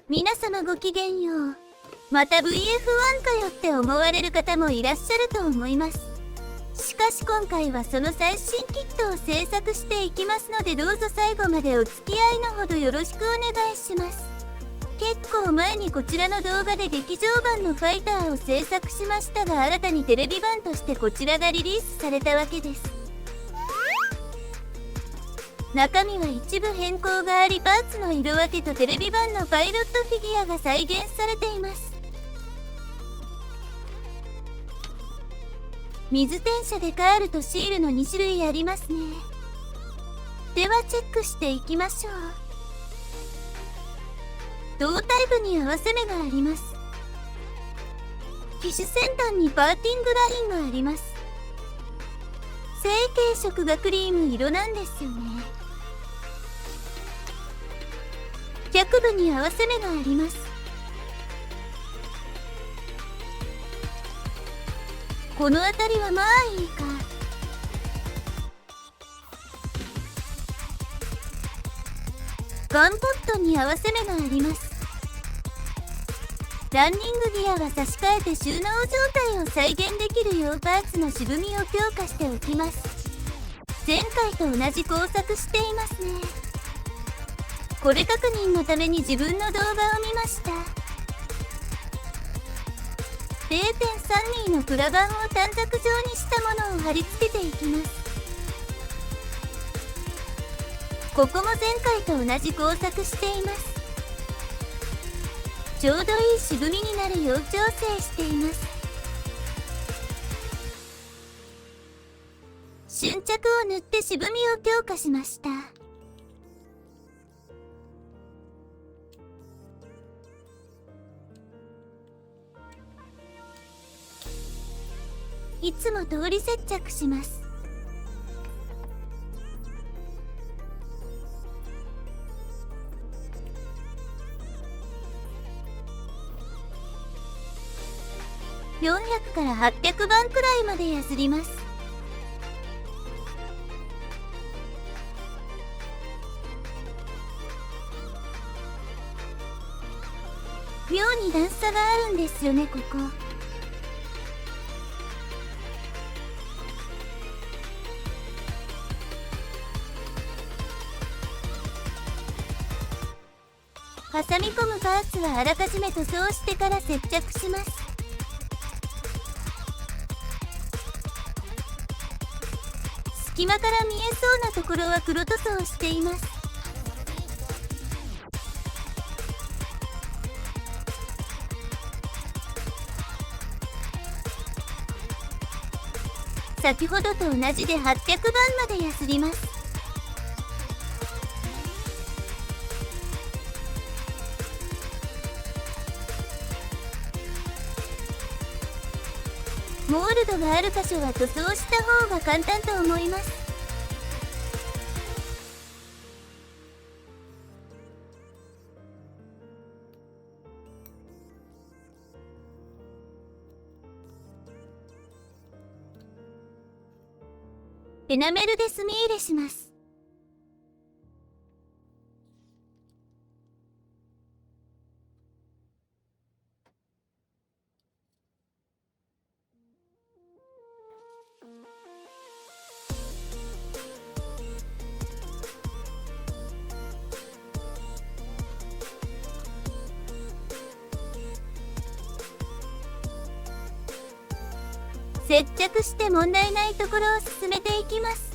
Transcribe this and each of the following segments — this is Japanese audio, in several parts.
皆様ごきげんよう。また VF1 かよって思われる方もいらっしゃると思います。しかし今回はその最新キットを制作していきますので、どうぞ最後までお付き合いのほどよろしくお願いします。結構前にこちらの動画で劇場版のファイターを制作しましたが、新たにテレビ版としてこちらがリリースされたわけです。中身は一部変更があり、パーツの色分けとテレビ版のパイロットフィギュアが再現されています。水転写でカールとシールの2種類ありますね。ではチェックしていきましょう。胴体部に合わせ目があります。機種先端にパーティングラインがあります。成型色がクリーム色なんですよね。脚部に合わせ目があります。この辺りはまあいいか。ガンポットに合わせ目があります。ランニングギアは差し替えて収納状態を再現できるようパーツの渋みを強化しておきます。前回と同じ工作していますね。これ確認のために自分の動画を見ました。0.32 のプラ板を短冊状にしたものを貼り付けていきます。ここも前回と同じ工作しています。ちょうどいい渋みになるよう調整しています。瞬着を塗って渋みを強化しました。いつも通り接着します。400から800番くらいまでやすります。妙に段差があるんですよね、ここ。挟み込むパーツはあらかじめ塗装してから接着します。隙間から見えそうなところは黒塗装しています。先ほどと同じで800番までやすります。モールドがある箇所は塗装した方が簡単と思います。エナメルで墨入れします。接着して問題ないところを進めていきます。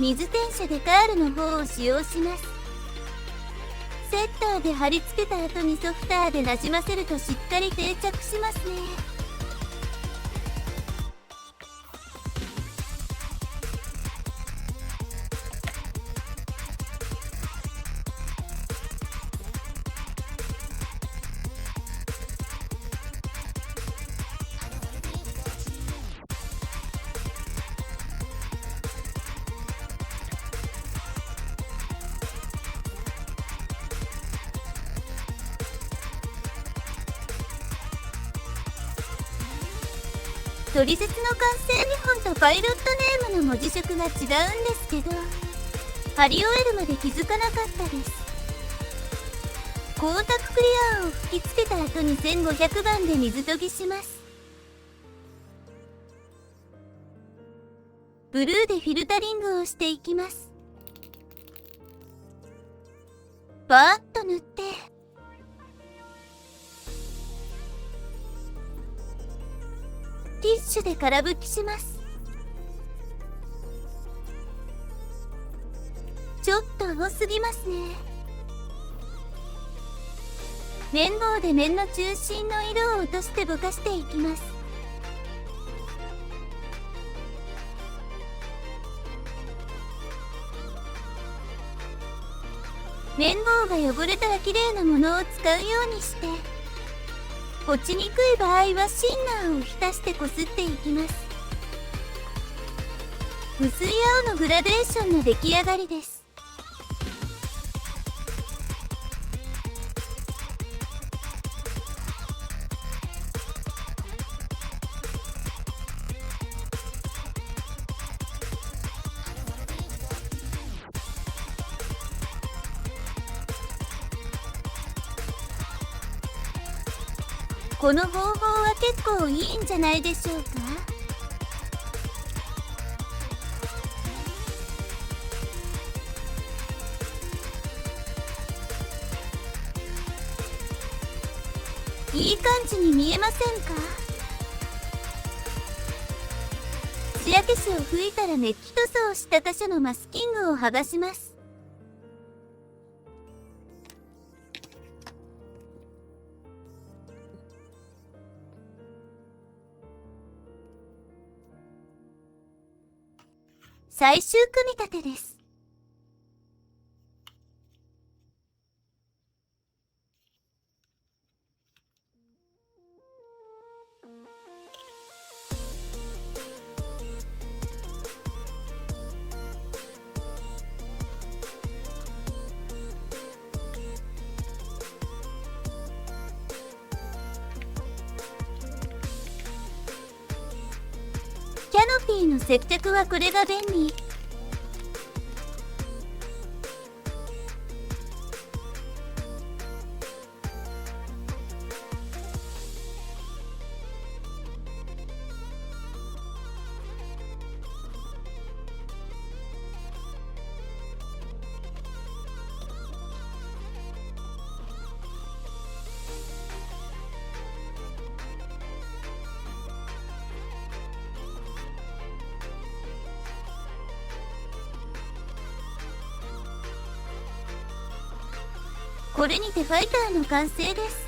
水転写でカールの方を使用します。セッターで貼り付けた後にソフターでなじませるとしっかり定着しますね。トリセツの完成日本とパイロットネームの文字色が違うんですけど、貼り終えるまで気づかなかったです。光沢クリアを吹き付けた後に1500番で水研ぎします。ブルーでフィルタリングをしていきます。バーッと塗ってティッシュで空拭きします。ちょっと多すぎますね。綿棒で面の中心の色を落としてぼかしていきます。綿棒が汚れたらきれいなものを使うようにして、落ちにくい場合はシンナーを浸してこすっていきます。薄い青のグラデーションの出来上がりです。この方法は結構いいんじゃないでしょうか。いい感じに見えませんか？艶消しを吹いたらメッキ塗装した箇所のマスキングを剥がします。最終組み立てです。キャノピーの接着はこれが便利。これにてファイターの完成です。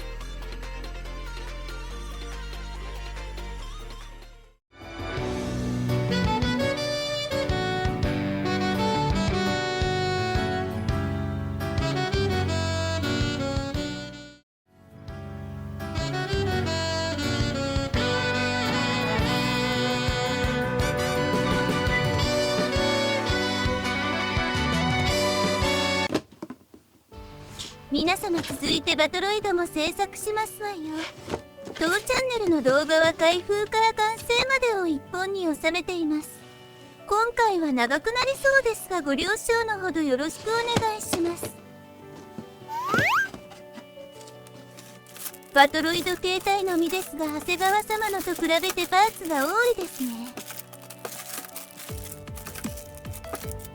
皆様、続いてバトロイドも制作しますわよ。当チャンネルの動画は開封から完成までを一本に収めています。今回は長くなりそうですが、ご了承のほどよろしくお願いします。バトロイド形態のみですが、長谷川様のと比べてパーツが多いですね。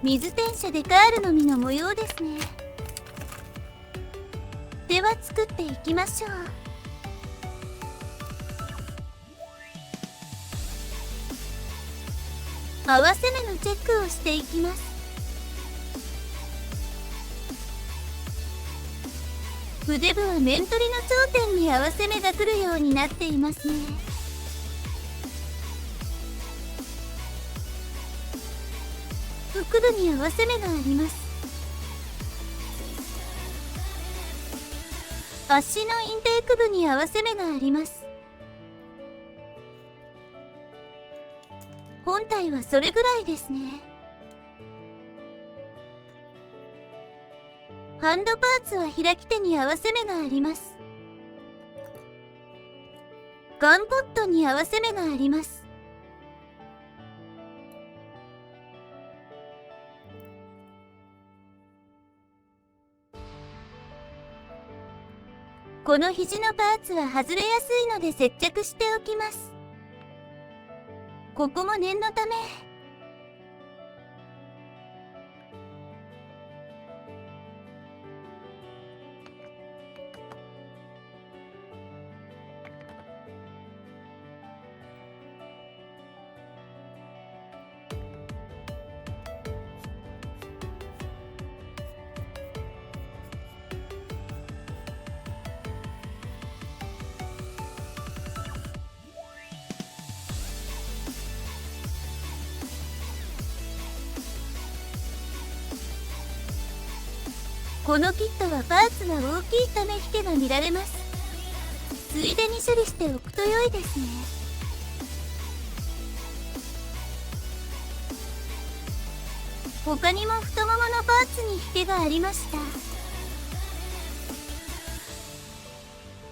水転写でカールの実の模様ですね。では作っていきましょう。合わせ目のチェックをしていきます。筆部は面取りの頂点に合わせ目が来るようになっていますね。腹部に合わせ目があります。足のインテーク部に合わせ目があります。本体はそれぐらいですね。ハンドパーツは開き手に合わせ目があります。ガンポットに合わせ目があります。この肘のパーツは外れやすいので接着しておきます。ここも念のため。このキットはパーツが大きいため引けが見られます。ついでに処理しておくと良いですね。他にも太もものパーツに引けがありました。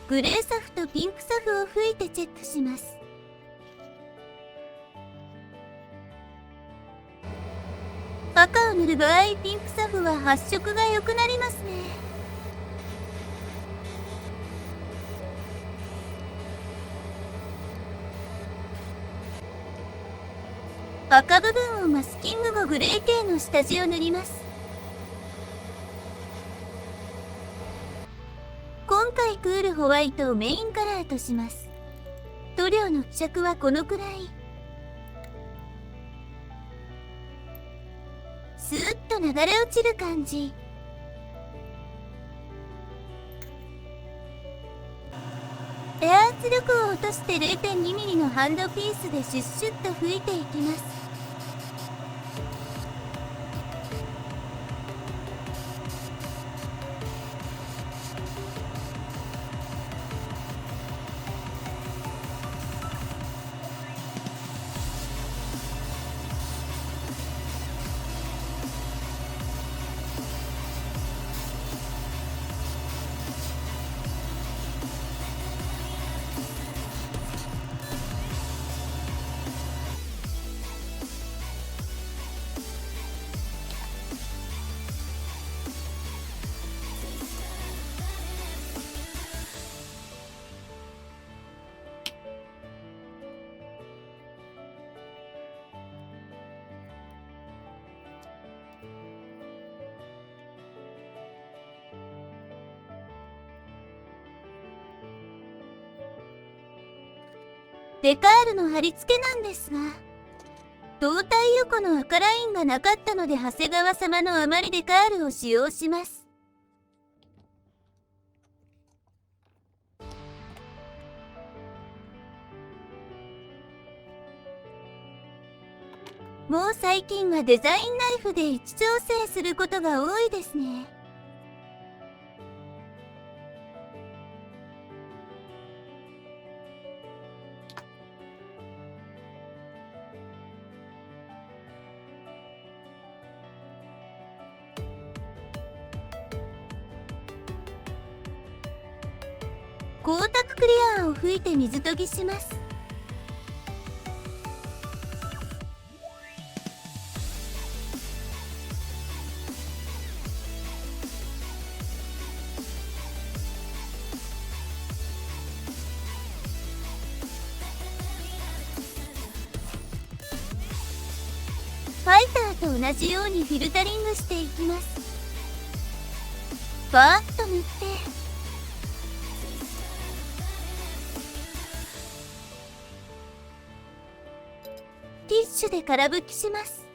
グレーサフとピンクサフを吹いてチェックします。赤を塗る場合、ピンクサフは発色が良くなりますね。赤部分をマスキング後グレー系の下地を塗ります。今回クールホワイトをメインカラーとします。塗料の付着はこのくらい。スーッと流れ落ちる感じ。エア圧力を落として 0.2mm のハンドピースでシュッシュッと吹いていきます。デカールの貼り付けなんですが、胴体横の赤ラインがなかったので長谷川様の余りデカールを使用します。もう最近はデザインナイフで位置調整することが多いですね。光沢クリアーを吹いて水研ぎします。ファイターと同じようにフィルタリングしていきます。バーッと塗ってティッシュで空拭きします。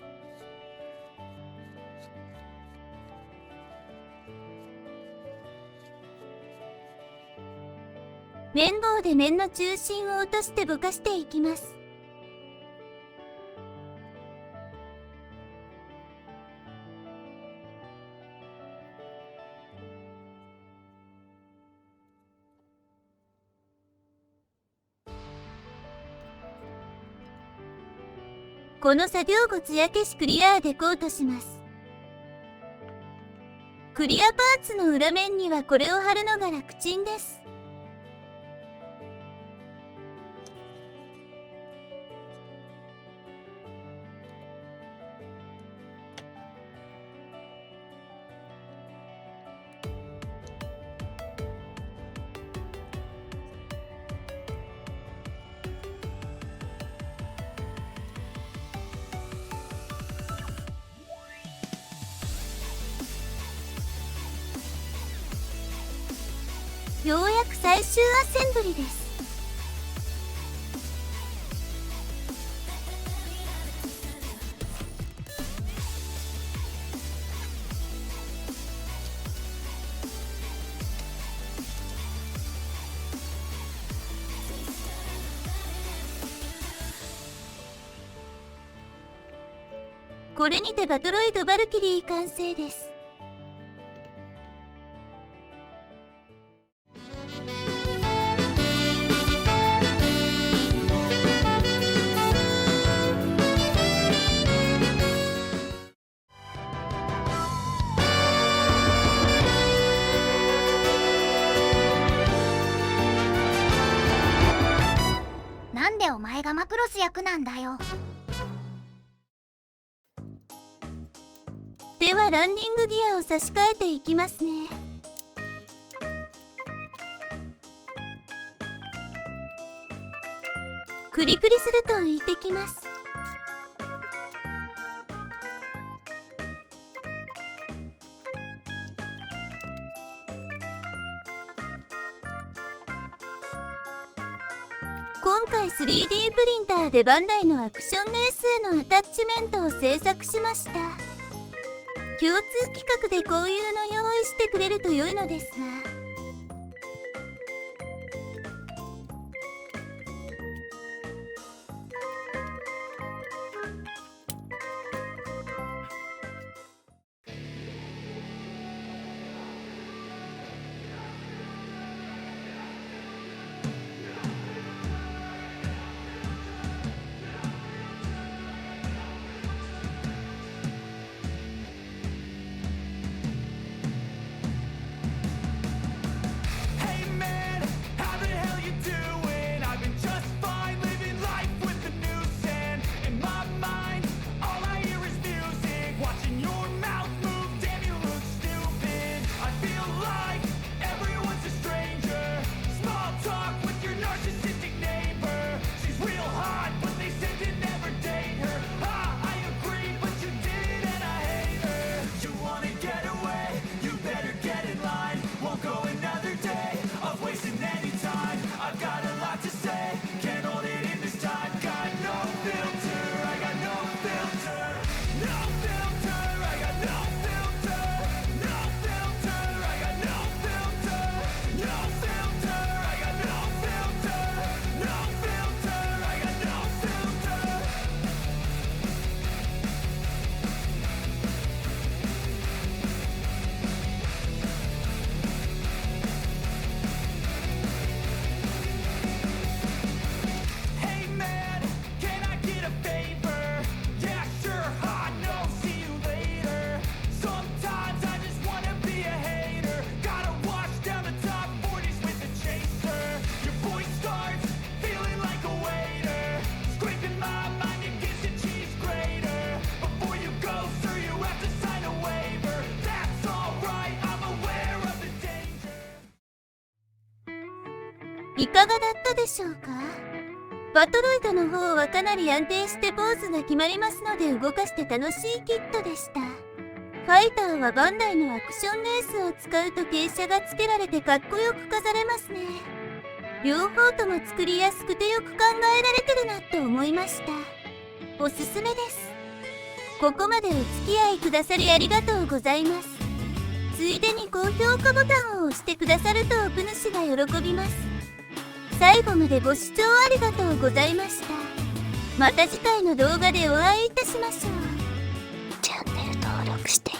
綿棒で面の中心を落としてぼかしていきます。この作業後艶消しクリアーでコートします。クリアパーツの裏面にはこれを貼るのが楽ちんです。ようやく最終アセンブリです。これにてバトロイド・バルキリー完成です。なんでお前がマクロス役なんだよ。ではランディングギアを差し替えていきますね。クリクリすると浮いてきます。今回 3D プリンターでバンダイのアクションレースへのアタッチメントを制作しました。共通企画でこういうの用意してくれると良いのですが。いかがだったでしょうか。バトロイドの方はかなり安定してポーズが決まりますので動かして楽しいキットでした。ファイターはバンダイのアクションレースを使うと傾斜がつけられてかっこよく飾れますね。両方とも作りやすくてよく考えられてるなと思いました。おすすめです。ここまでお付き合いくださりありがとうございます。ついでに高評価ボタンを押してくださるとオプ主が喜びます。最後までご視聴ありがとうございました。また次回の動画でお会いいたしましょう。チャンネル登録して